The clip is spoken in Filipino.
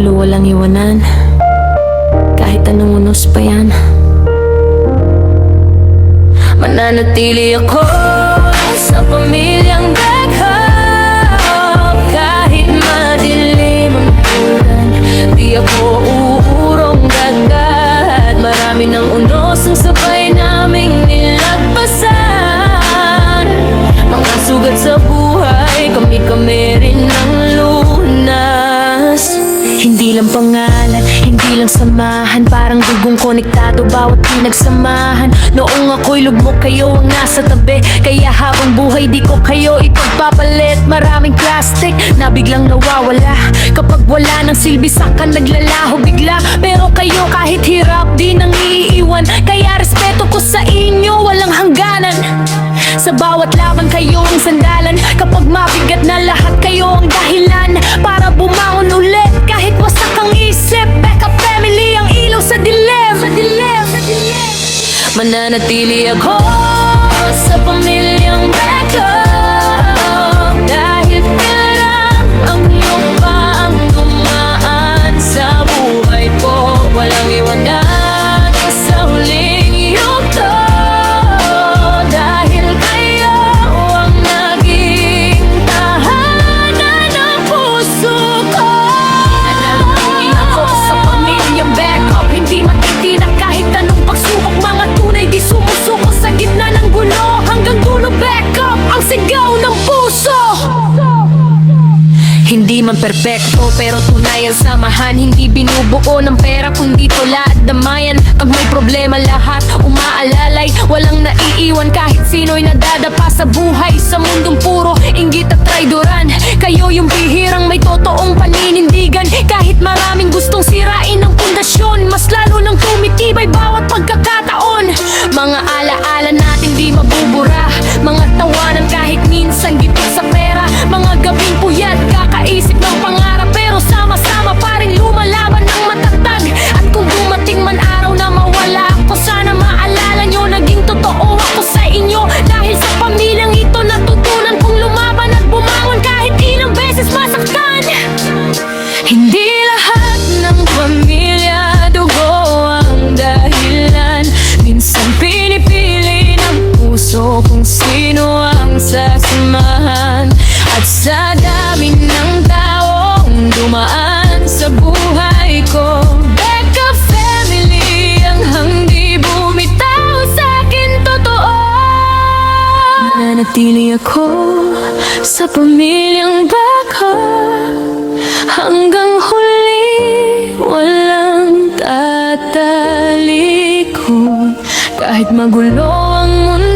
dulo walang iwanan, kahit anong unos pa yan. Mananatili ako sa pamilyang backup, kahit madilim ang bulan. Di ako uurong dagat, marami ng unos ang sabay naming nilagpasan. Mga sugat sa buhay, kami-kami rin ang lunas. Hindi lang pangalan, hindi lang samahan, parang dugong konektado bawat pinagsamahan. Noong ako'y lugmok, kayo ang nasa tabi, kaya habang buhay di ko kayo ipagpapalit. Maraming plastic na biglang nawawala, kapag wala ng silbi saka naglalaho bigla. Pero kayo kahit hirap di nang iiwan, kaya respeto ko sa inyo walang hangganan. Sa bawat laban kayo ang sandalan, kapag mabigat na lahat kayo ang dahilan para bumangon ulit kahit wasak ang isip. Backup family ang ilaw sa dilim. Mananatili ako sa pamilyang backup, dahil kailan ang lupa ang dumaan sa buhay ko. Walang iwanan sa huling yugto, dahil kayo ang naging tahanan ng puso ko. Mananatili ako sa pamilyang backup, hindi matitinak kahit anong pagsubok. Mga tunay di sumusuko sa gitna ng gulo, hanggang dulo backup ang sigaw ng puso. Hindi man perpekto pero tunay ang samahan, hindi binubuo ng pera kundi tula at damayan. Pag may problema lahat umaalalay, walang naiiwan kahit sino'y nadadapa sa buhay. Sa mundong puro inggit at traidoran, kayo yung bihirang may totoong paninindigan. Kahit maraming gustong sirain ang pundasyon, mas lalo nang tumitibay bawat pagkakataon. Mga alaala natin di mabubura, mga tawanan kahit minsan gipit sa pera. Mga gabing puyat, kakaisip ng pangarap, pero sama-sama pa rin lumalaban ng matatag. At kung dumating man araw na mawala ako, sana maalala nyo naging totoo ako sa inyo. Dahil sa pamilyang ito natutunan kong lumaban at bumangon kahit ilang beses masaktan. Hindi lahat ng pamilya dugo ang dahilan, minsan pinipili ng puso kung sino ang sasamahan. At sa dami ng taong dumaan sa buhay ko, backup family ang hangdi bumitaw sa akin totoo. Mananatili ako sa pamilyang backup, hanggang huli walang tatalikod. Kahit magulo ang mundo